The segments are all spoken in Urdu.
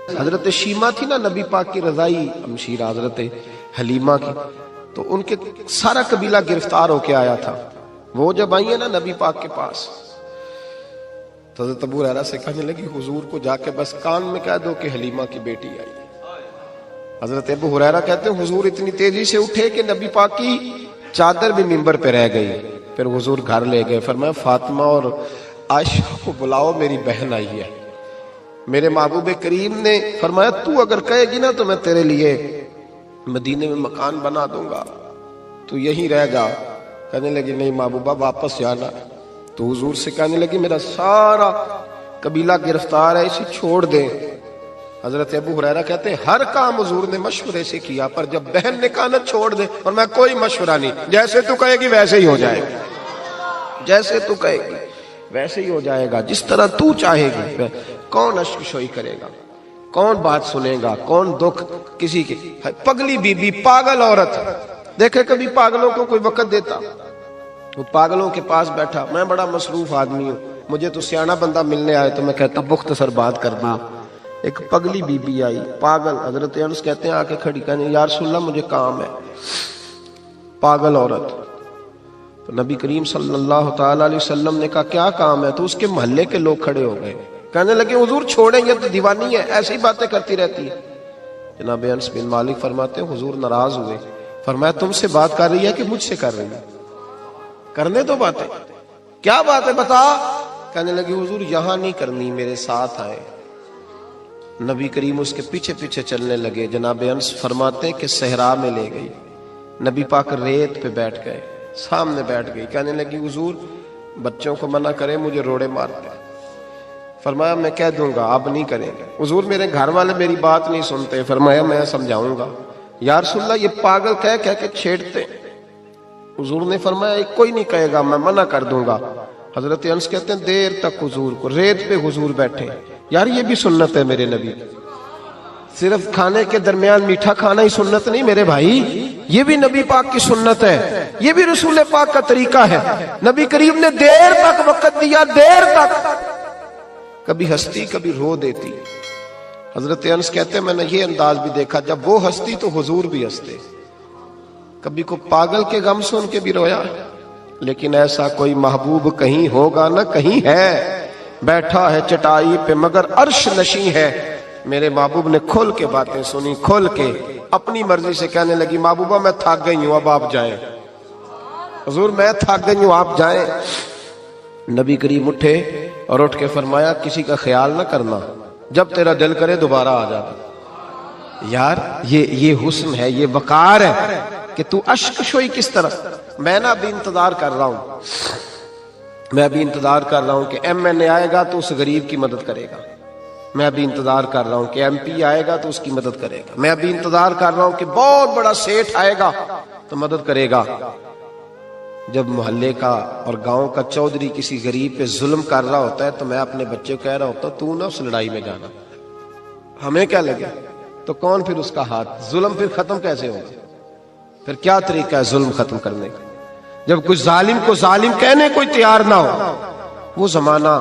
حضرت شیما تھی نا نبی پاک کی رضائی ہمشیرہ حضرت حلیمہ کی، تو ان کے سارا قبیلہ گرفتار ہو کے آیا تھا. وہ جب آئی ہیں نا نبی پاک کے پاس تو حضرت ابو ہریرہ سے کہنے لگی حضور کو جا کے بس کان میں کہہ دو کہ حلیمہ کی بیٹی آئی. حضرت ابو ہریرہ کہتے ہیں حضور اتنی تیزی سے اٹھے کہ نبی پاک کی چادر بھی منبر پہ رہ گئی. پھر حضور گھر لے گئے، فرمایا فاطمہ اور عائشہ کو بلاؤ، میری بہن آئی ہے. میرے محبوب کریم نے فرمایا تو اگر کہے گی نا تو میں تیرے لیے مدینے میں مکان بنا دوں گا، تو یہیں رہ جا. کہنے لگی نہیں محبوبہ واپس جانا. تو حضور سے کہنے لگی میرا سارا قبیلہ گرفتار ہے، اسے چھوڑ دیں. حضرت ابو ہریرہ کہتے ہیں ہر کام حضور نے مشورے سے کیا، پر جب بہن نے کہا نہ چھوڑ دے، اور میں کوئی مشورہ نہیں، جیسے تو کہے گی ویسے ہی ہو جائے گا، جیسے تو کہے گی ویسے ہی ہو جائے گا، جس طرح تو چاہے گی. کون اشک شوئی کرے گا، کون بات سنے گا، کون دکھ کسی کی. پگلی بی بی پاگل عورت، دیکھے کبھی پاگلوں کو کوئی وقت دیتا؟ وہ پاگلوں کے پاس بیٹھا، میں بڑا مصروف آدمی ہوں، مجھے تو سیاںہ بندہ ملنے آئے تو میں کہتا مختصر بات کرنا. ایک پگلی بی بی آئی پاگل، حضرت انس کہتے ہیں آ کے کھڑی، کہنے یا رسول اللہ مجھے کام ہے. پاگل عورت. تو نبی کریم صلی اللہ تعالی علیہ وسلم نے کہا کیا کام ہے؟ تو اس کے محلے کے لوگ کھڑے ہو گئے، کہنے لگے حضور چھوڑیں گے تو دیوانی ہے، ایسی ہی باتیں کرتی رہتی ہے. جناب انس بن مالک فرماتے ہیں حضور ناراض ہوئے، فرمایا تم سے بات کر رہی ہے کہ مجھ سے کر رہی ہے؟ کرنے دو باتیں. کیا بات ہے بتا؟ کہنے لگی حضور یہاں نہیں کرنی، میرے ساتھ آئے. نبی کریم اس کے پیچھے پیچھے چلنے لگے. جناب انس فرماتے ہیں کہ صحرا میں لے گئی، نبی پاک ریت پہ بیٹھ گئے، سامنے بیٹھ گئی. کہنے لگی حضور بچوں کو منع کریں، مجھے روڑے مارتے. فرمایا میں کہہ دوں گا، اب نہیں کریں گے. حضور میرے گھر والے میری بات نہیں سنتے. فرمایا میں سمجھاؤں گا. یا رسول اللہ یہ پاگل کہہ کے چھیڑتے. حضور نے فرمایا کوئی نہیں کہے گا، میں منع کر دوں گا. حضرت انس کہتے ہیں دیر تک حضور کو ریت پہ حضور بیٹھے. یار یہ بھی سنت ہے میرے نبی، صرف کھانے کے درمیان میٹھا کھانا ہی سنت نہیں میرے بھائی، یہ بھی نبی پاک کی سنت ہے، یہ بھی رسول پاک کا طریقہ ہے. نبی کریم نے دیر تک وقت دیا، دیر تک، کبھی ہستی کبھی رو دیتی. حضرت انس کہتے ہیں میں نے یہ انداز بھی دیکھا، جب وہ ہستی تو حضور بھی ہستے. کبھی کو پاگل کے غم سن کے بھی رویا. لیکن ایسا کوئی محبوب کہیں ہوگا نہ کہیں ہے، بیٹھا ہے چٹائی پہ مگر عرش نشیں ہے. میرے محبوب نے کھل کے باتیں سنی، کھل کے اپنی مرضی سے. کہنے لگی محبوبہ میں تھک گئی ہوں، اب آپ جائیں. حضور میں تھک گئی ہوں، آپ جائیں. نبی کریم اٹھے اور اٹھ کے فرمایا کسی کا خیال نہ کرنا، جب تیرا دل کرے دوبارہ آ جانا. یار یہ حسن ہے، یہ وقار ہے کہ تو اشک شوئی کس طرح. میں نا ابھی انتظار کر رہا ہوں، میں ابھی انتظار کر رہا ہوں کہ ایم این اے آئے گا تو اس غریب کی مدد کرے گا. میں ابھی انتظار کر رہا ہوں کہ ایم پی آئے گا تو اس کی مدد کرے گا. میں ابھی انتظار کر رہا ہوں کہ بہت بڑا سیٹھ آئے گا تو مدد کرے گا. جب محلے کا اور گاؤں کا چودھری کسی غریب پہ ظلم کر رہا ہوتا ہے تو میں اپنے بچے کو کہہ رہا ہوتا ہوں تو نہ اس لڑائی میں جانا، ہمیں کیا لگے. تو کون پھر اس کا ہاتھ؟ ظلم پھر ختم کیسے ہوگا؟ پھر کیا طریقہ ہے ظلم ختم کرنے کا؟ جب کچھ ظالم کو ظالم کہنے کوئی تیار نہ ہو. وہ زمانہ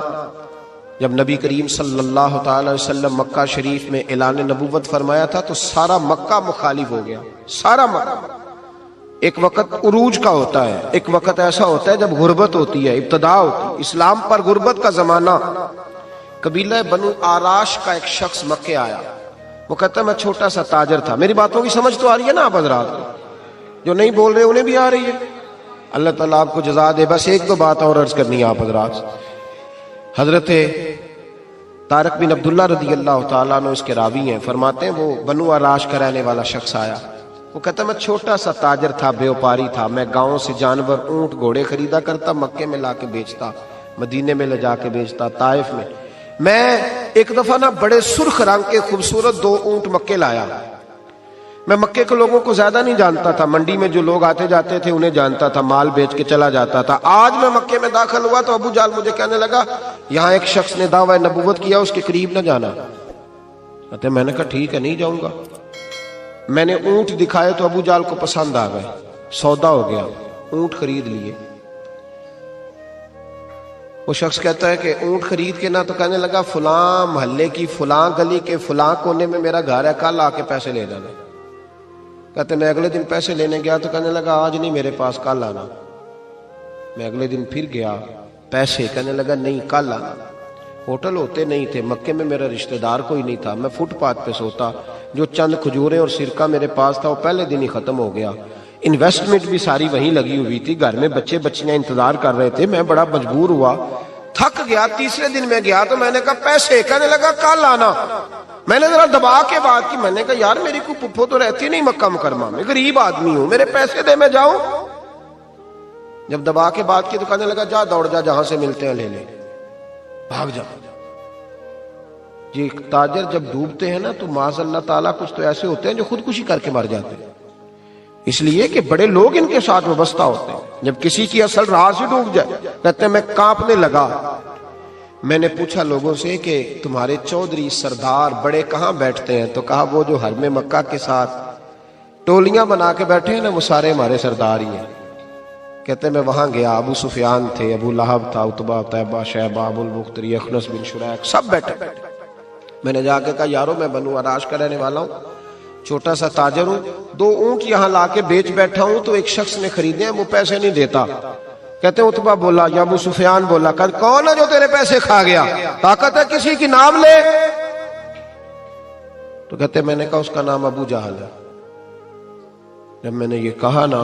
جب نبی کریم صلی اللہ تعالی وسلم مکہ شریف میں اعلان نبوت فرمایا تھا تو سارا مکہ مخالف ہو گیا، سارا مکہ. ایک وقت عروج کا ہوتا ہے، ایک وقت ایسا ہوتا ہے جب غربت ہوتی ہے، ابتدا ہوتی ہے اسلام پر غربت کا زمانہ. قبیلہ بنو آراش کا ایک شخص مکے آیا. وہ کہتا ہے میں چھوٹا سا تاجر تھا. میری باتوں کی سمجھ تو آ رہی ہے نا آپ حضرات؟ جو نہیں بول رہے انہیں بھی آ رہی ہے. اللہ تعالیٰ آپ کو جزا دے. بس ایک دو بات اور عرض کرنی ہے آپ حضرات. حضرت طارق بن عبداللہ رضی اللہ تعالیٰ عنہ اس کے راوی ہیں، فرماتے ہیں وہ بنو آراش کا رہنے والا شخص آیا. وہ کہتا ہے میں چھوٹا سا تاجر تھا، بیوپاری تھا. میں گاؤں سے جانور اونٹ گھوڑے خریدا کرتا، مکے میں لا کے بیچتا، مدینے میں لے جا کے بیچتا، طائف میں. میں ایک دفعہ نا بڑے سرخ رنگ کے خوبصورت 2 اونٹ مکے لایا. میں مکے کے لوگوں کو زیادہ نہیں جانتا تھا، منڈی میں جو لوگ آتے جاتے تھے انہیں جانتا تھا، مال بیچ کے چلا جاتا تھا. آج میں مکے میں داخل ہوا تو ابو جال مجھے کہنے لگا یہاں ایک شخص نے دعویٰ نبوت کیا، اس کے قریب نہ جانا. میں نے کہا ٹھیک ہے نہیں جاؤں گا. میں نے اونٹ دکھائے تو ابو جال کو پسند آ گئے، سودا ہو گیا، اونٹ خرید لیے. وہ شخص کہتا ہے کہ اونٹ خرید کے نا تو کہنے لگا فلاں محلے کی فلاں گلی کے فلاں کونے میں میرا گھر ہے، کل آ کے پیسے لے جانا۔ کہتے میں اگلے دن پیسے لینے گیا تو کہنے لگا آج نہیں میرے پاس، کل آنا۔ میں اگلے دن پھر گیا پیسے، کہنے لگا نہیں کل آنا۔ ہوٹل ہوتے نہیں تھے، مکے میں میرا رشتہ دار کوئی نہیں تھا، میں فٹ پاتھ پہ سوتا، جو چند کھجوریں اور سرکہ میرے پاس تھا وہ پہلے دن ہی ختم ہو گیا۔ انویسٹمنٹ بھی ساری وہیں لگی ہوئی تھی، گھر میں بچے بچیاں انتظار کر رہے تھے، میں بڑا مجبور ہوا، تھک گیا۔ تیسرے دن میں گیا تو میں نے کہا پیسے، کہنے لگا کل آنا۔ میں نے ذرا دبا کے بات کی، میں نے کہا یار میری کوئی پپھو تو رہتی نہیں مکہ مکرمہ میں، غریب آدمی ہوں، میرے پیسے دے میں جاؤں۔ جب دبا کے بات کی تو کہنے لگا جا دوڑ جا، جہاں سے ملتے ہیں لے لے، بھاگ جا۔ یہ تاجر جب ڈوبتے ہیں نا تو معاذ اللہ تعالیٰ کچھ تو ایسے ہوتے ہیں جو خودکشی کر کے مر جاتے ہیں، اس لیے کہ بڑے لوگ ان کے ساتھ وابستہ ہوتے ہیں۔ جب کسی کی اصل راہ سے ڈوب جائے کہتے ہیں میں کانپنے لگا۔ میں نے پوچھا لوگوں سے کہ تمہارے چودھری سردار بڑے کہاں بیٹھتے ہیں؟ تو کہا وہ جو حرم مکہ کے ساتھ ٹولیاں بنا کے بیٹھے ہیں نا وہ سارے ہمارے سردار ہی ہیں۔ کہتے میں وہاں گیا، ابو سفیان تھے، ابو لہب تھا، عتبہ، طیبہ، شیبہ، ابو البختری، اخنس بن شریک، سب بیٹھے۔ میں نے جا کے کہا یارو میں بنو عراش کا رہنے والا ہوں، چھوٹا سا تاجر ہوں، 2 اونٹ یہاں لا کے بیچ بیٹھا ہوں تو ایک شخص نے خریدے ہیں، وہ پیسے نہیں دیتا۔ کہتے ہیں عتبہ بولا یا ابو سفیان بولا، کون ہے جو تیرے پیسے کھا گیا؟ طاقت ہے کسی کی نام لے؟ تو کہتے میں نے کہا اس کا نام ابو جہل ہے۔ جب میں نے یہ کہا نا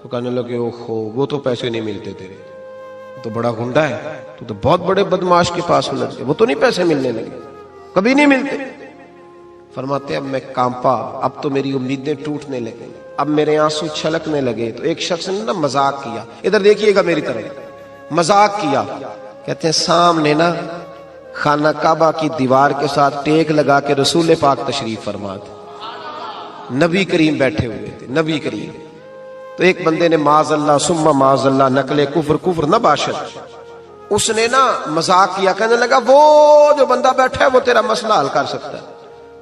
تو کہنے لگے اوہو وہ تو پیسے نہیں ملتے تیرے، تو بڑا گنڈا ہے، تو بہت بڑے بدماش کے پاس لگ گئے، وہ تو نہیں پیسے ملنے لگے، کبھی نہیں ملتے۔ فرماتے اب میں کانپا، اب تو میری امیدیں ٹوٹنے لگیں، اب میرے آنسو چھلکنے لگے۔ تو ایک شخص نے نا مذاق کیا، ادھر دیکھیے گا میری طرف، مذاق کیا۔ کہتے ہیں سامنے نا خانہ کعبہ کی دیوار کے ساتھ ٹیک لگا کے رسول پاک تشریف فرما تھے، نبی کریم بیٹھے ہوئے تھے، نبی کریم۔ تو ایک بندے نے معاذ اللہ ثم معاذ اللہ نقل کفر نہ باشد، اس نے نا مذاق کیا، کہنے لگا وہ جو بندہ بیٹھا ہے وہ تیرا مسئلہ حل کر سکتا ہے۔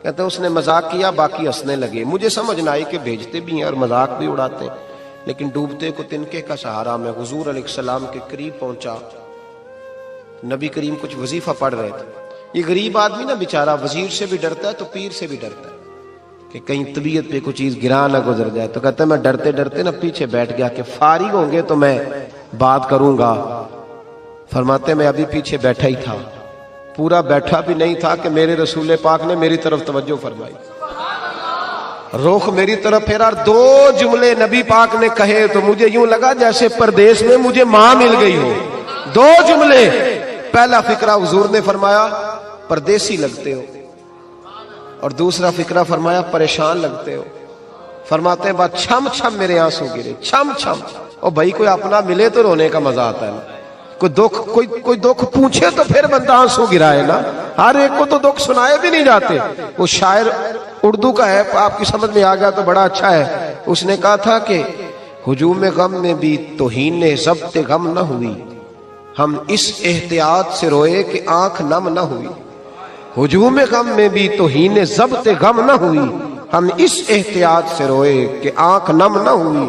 کہتے ہیں اس نے مذاق کیا، باقی ہنسنے لگے۔ مجھے سمجھ نہ آئی کہ بھیجتے بھی ہیں اور مذاق بھی اڑاتے ہیں، لیکن ڈوبتے کو تنکے کا سہارا میں حضور علیہ السلام کے قریب پہنچا۔ نبی کریم کچھ وظیفہ پڑھ رہے تھے۔ یہ غریب آدمی نا بیچارہ وزیر سے بھی ڈرتا ہے تو پیر سے بھی ڈرتا ہے کہ کہیں طبیعت پہ کوئی چیز گرا نہ گزر جائے۔ تو کہتے ہیں میں ڈرتے ڈرتے نا پیچھے بیٹھ گیا کہ فارغ ہوں گے تو میں بات کروں گا۔ فرماتے میں ابھی پیچھے بیٹھا ہی تھا، پورا بیٹھا بھی نہیں تھا کہ میرے رسول پاک نے میری طرف توجہ فرمائی، رخ میری طرف پھیرا، 2 جملے نبی پاک نے کہے تو مجھے یوں لگا جیسے پردیس میں مجھے ماں مل گئی ہو۔ 2 جملے، پہلا فقرہ حضور نے فرمایا پردیسی لگتے ہو، اور دوسرا فقرہ فرمایا پریشان لگتے ہو۔ فرماتے ہیں بات چھم چھم میرے آنسو گرے، چھم چھم۔ اور بھائی کوئی اپنا ملے تو رونے کا مزہ آتا ہے، کوئی دکھ پوچھے تو پھر بندہ آنسو گرائے نا، ہر ایک کو تو دکھ سنائے بھی نہیں جاتے۔ وہ شاعر اردو کا ہے، آپ کی سمجھ میں آ گیا تو بڑا اچھا ہے۔ اس نے کہا تھا کہ ہجوم غم میں بھی توہین ضبط غم نہ ہوئی، ہم اس احتیاط سے روئے کہ آنکھ نم نہ ہوئی۔ ہجوم غم میں بھی توہین ضبط غم نہ ہوئی، ہم اس احتیاط سے روئے کہ آنکھ نم نہ ہوئی۔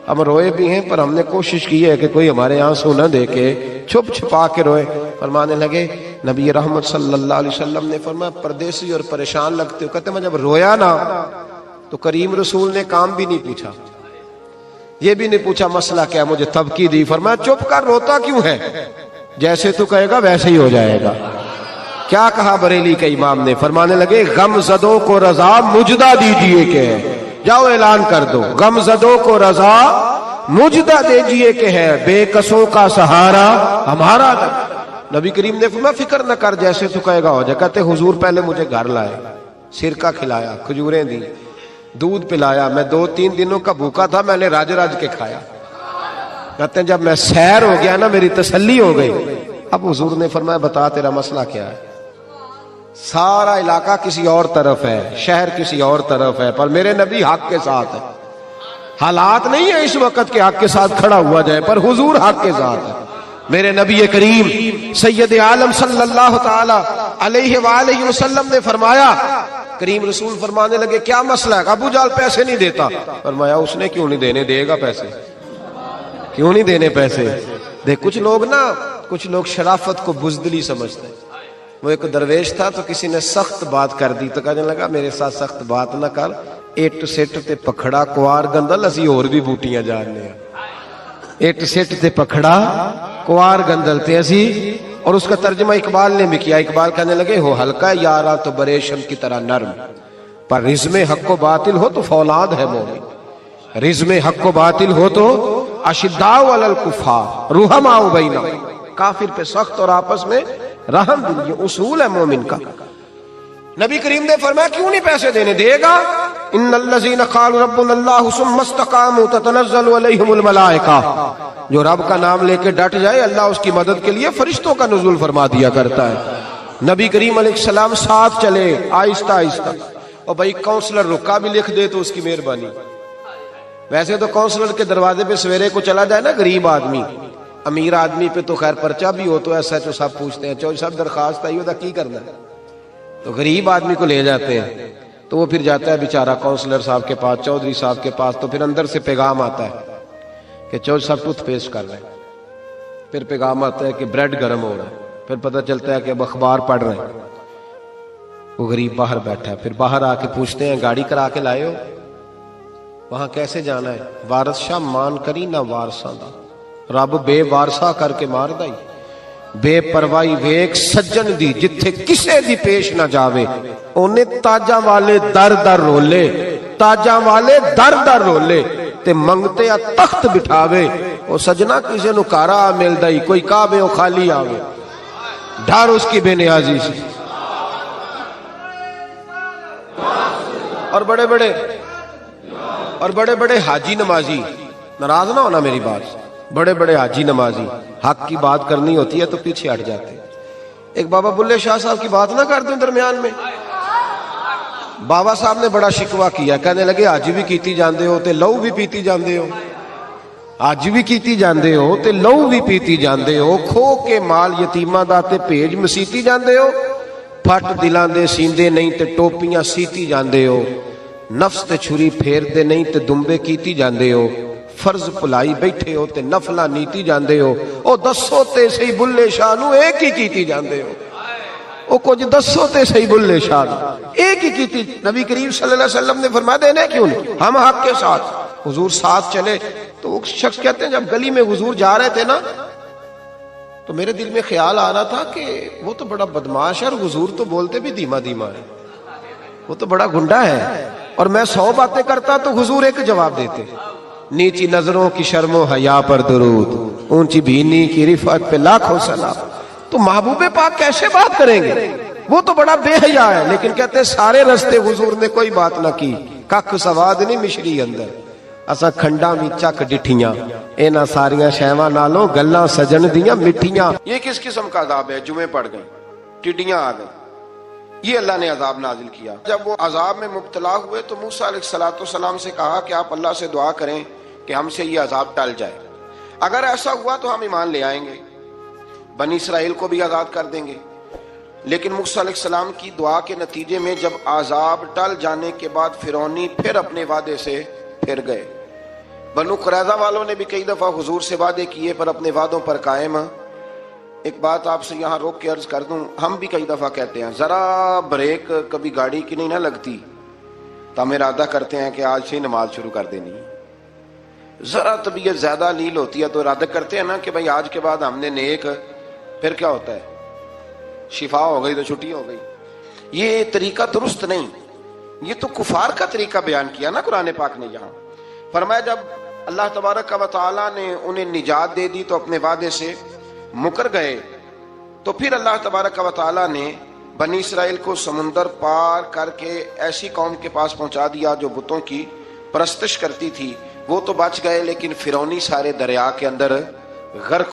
ہم روئے بھی ہیں پر ہم نے کوشش کی ہے کہ کوئی ہمارے آنسو نہ دیکھے، چھپ چھپا کے روئے۔ فرمانے لگے نبی رحمت صلی اللہ علیہ وسلم نے فرمایا پردیسی اور پریشان لگتے ہو۔ کہتے میں جب رویا نا تو کریم رسول نے کام بھی نہیں پوچھا، یہ بھی نہیں پوچھا مسئلہ کیا، مجھے تبکی دی۔ فرمایا چپ کر، روتا کیوں ہے؟ جیسے تو کہے گا ویسے ہی ہو جائے گا۔ کیا کہا بریلی کے امام نے؟ فرمانے لگے غم زدوں کو رضا مجدہ دیجئے کہ جاؤ اعلان کر دو، غم زدوں کو رضا مجدہ دیجئے کہ ہے بے کسوں کا سہارا ہمارا۔ نبی کریم نے فرمایا فکر نہ کر، جیسے تو کہے گا ہو جائے۔ کہتے حضور پہلے مجھے گھر لائے، سرکہ کھلایا، کھجوریں دی، دودھ پلایا، میں 2-3 دنوں کا بھوکا تھا، میں نے راج کے کھایا۔ کہتے ہیں جب میں سیر ہو گیا نا میری تسلی ہو گئی۔ اب حضور نے فرمایا بتا تیرا مسئلہ کیا ہے؟ سارا علاقہ کسی اور طرف ہے، شہر کسی اور طرف ہے، پر میرے نبی حق کے ساتھ ہے۔ حالات نہیں ہے اس وقت کہ حق کے ساتھ کھڑا ہوا جائے، پر حضور حق کے ساتھ ہے۔ میرے نبی کریم سید عالم صلی اللہ تعالی علیہ وآلہ وسلم نے فرمایا، کریم رسول فرمانے لگے کیا مسئلہ ہے؟ ابو جال پیسے نہیں دیتا۔ فرمایا اس نے کیوں نہیں دینے، دے گا پیسے، کیوں نہیں دینے پیسے؟ دیکھ کچھ لوگ نا کچھ لوگ شرافت کو بزدلی سمجھتے ہیں. وہ ایک درویش تھا تو کسی نے سخت بات کر دی تو کہنے لگا میرے ساتھ سخت بات نہ کر, اٹ سٹ تے پکھڑا کوار گندل اسی اور بھی بوٹیاں جاننے ہیں. اٹ سٹ تے پکھڑا کوار گندل تے اسی. اور اس کا ترجمہ اقبال نے بھی کیا. اقبال کہنے لگے ہو ہلکا یارا تو بریشم کی طرح نرم, پر رزم حق و باطل ہو تو فولاد ہے مومن. رزم حق و باطل ہو تو اشداء علی الکفار رحماء بینہم, کافر پہ سخت اور آپس میں رحم دل. یہ اصول ہے مومن کا. نبی کریم نے فرمایا کیوں نہیں پیسے دینے, دے گا. ان الذین قالوا ربنا اللہ ثم استقاموا تتنزل علیہم الملائکہ, جو رب کا نام لے کے ڈٹ جائے اللہ اس کی مدد کے لیے فرشتوں کا نزول فرما دیا کرتا ہے. نبی کریم علیہ السلام ساتھ چلے آہستہ آہستہ. اور بھائی کونسلر رکا بھی لکھ دے تو اس کی مہربانی. ویسے تو کونسلر کے دروازے پہ سویرے کو چلا جائے نا غریب آدمی, امیر آدمی پہ تو خیر پرچہ بھی ہو تو ایسا تو سب پوچھتے ہیں چوہدری صاحب درخواست آئی ہوتا کی کرنا ہے, تو غریب آدمی کو لے جاتے ہیں. تو وہ پھر جاتا ہے بیچارہ کونسلر صاحب کے پاس, چودھری صاحب کے پاس. تو پھر اندر سے پیغام آتا ہے کہ چودھری صاحب ٹوتھ پیسٹ کر رہے ہیں. پھر پیغام آتا ہے کہ بریڈ گرم ہو رہا ہے. پھر پتہ چلتا ہے کہ اب اخبار پڑھ رہے ہیں. وہ غریب باہر بیٹھا ہے. پھر باہر آ کے پوچھتے ہیں گاڑی کرا کے لائے ہو, وہاں کیسے جانا ہے؟ وارث شاہ مان کری نہ وارثاں دا, رب بے وارثا کر کے مار دائی. بے پروائی ویک سجن دی جتھے کسے دی پیش نہ جاوے, اونے تاجاں والے در در رولے, تاجاں والے در در رولے تے منگتے آ تخت بٹھاوے. او سجنا کسے نو کارا مل دائی, کوئی کعبے او خالی آوے, ڈھار اس کی بے نیازی سے. اور بڑے بڑے حاجی نمازی, ناراض نہ ہونا میری بات, بڑے بڑے حاجی نمازی حق کی بات کرنی ہوتی ہے تو پیچھے ہٹ جاتے. ایک بابا بلے شاہ صاحب کی بات نہ کر دیں درمیان میں. بابا صاحب نے بڑا شکوہ کیا, کہنے لگے حج بھی کیتی جاندے ہو تے لو بھی پیتی جاندے ہو, حج بھی کیتی جاندے ہو تے لو بھی پیتی جاندے ہو, کھو کے مال یتیماں دا تے بھیج مسیتی جاندے ہو, پھٹ دلاں دے سیندے نہیں تے ٹوپیاں سیتی جاندے ہو, نفس تے چھری پھیر دے نہیں تے دمبے کیتی جاندے ہو, فرض پلائی بیٹھے ہو تے نفلہ نیتی جاندے ہو. او دسو تے صحیح بلے شاہ نو ایک ہی کیتی جاندے ہو, او کچھ دسو تے صحیح بلے شاہ نو ایک ہی کیتی. نبی کریم صلی اللہ علیہ وسلم نے فرمایا دینے کیوں نہیں, ہم حق کے ساتھ. حضور ساتھ چلے تو وہ شخص کہتے ہیں جب گلی میں حضور جا رہے تھے نا تو میرے دل میں خیال آ رہا تھا کہ وہ تو بڑا بدماش ہے اور حضور تو بولتے بھی دھیما دھیما ہے, وہ تو بڑا گنڈا ہے, اور میں 100 باتیں کرتا تو حضور ایک جواب دیتے, نیچی نظروں کی شرم و حیا پر درود, اونچی بینی کی رفعت پہ لاکھوں سلام. تو محبوب پاک کیسے بات کریں گے, وہ تو بڑا بے حیا ہے. لیکن کہتے ہیں سارے رستے حضور نے کوئی بات نہ کی, ککھ سواد نہیں مشری اندر, اسا کھنڈا بھی چک ڈٹھیاں, اینا ساریاں شیواں نالوں گلاں سجن دیاں مٹھیاں. یہ کس قسم کا عذاب ہے؟ جمعے پڑ گئے, ٹڈیاں آ گئی, یہ اللہ نے عذاب نازل کیا. جب وہ عذاب میں مبتلا ہوئے تو موسیٰ علیہ السلام سے کہا کہ آپ اللہ سے دعا کریں کہ ہم سے یہ عذاب ٹل جائے. اگر ایسا ہوا تو ہم ایمان لے آئیں گے, بنی اسرائیل کو بھی آزاد کر دیں گے. لیکن موسیٰ علیہ السلام کی دعا کے نتیجے میں جب عذاب ٹل جانے کے بعد فرعونی پھر اپنے وعدے سے پھر گئے. بنو قریظہ والوں نے بھی کئی دفعہ حضور سے وعدے کیے پر اپنے وعدوں پر قائم. ایک بات آپ سے یہاں روک کے عرض کر دوں, ہم بھی کئی دفعہ کہتے ہیں ذرا بریک کبھی گاڑی کی نہیں نہ لگتی تو ہم ارادہ کرتے ہیں کہ آج سے نماز شروع کر دینی. ذرا طبیعت زیادہ لیل ہوتی ہے تو ارادہ کرتے ہیں نا کہ بھائی آج کے بعد ہم نے نیک, پھر کیا ہوتا ہے شفا ہو گئی تو چھٹی ہو گئی. یہ طریقہ درست نہیں, یہ تو کفار کا طریقہ بیان کیا نا قرآن پاک نے. یہاں فرمایا جب اللہ تبارک و تعالیٰ نے انہیں نجات دے دی تو اپنے وعدے سے مکر گئے, تو پھر اللہ تبارک و تعالیٰ نے بنی اسرائیل کو سمندر پار کر کے ایسی قوم کے پاس پہنچا دیا جو بتوں کی پرستش کرتی تھی. وہ تو بچ گئے لیکن فرعونی سارے دریا کے اندر غرق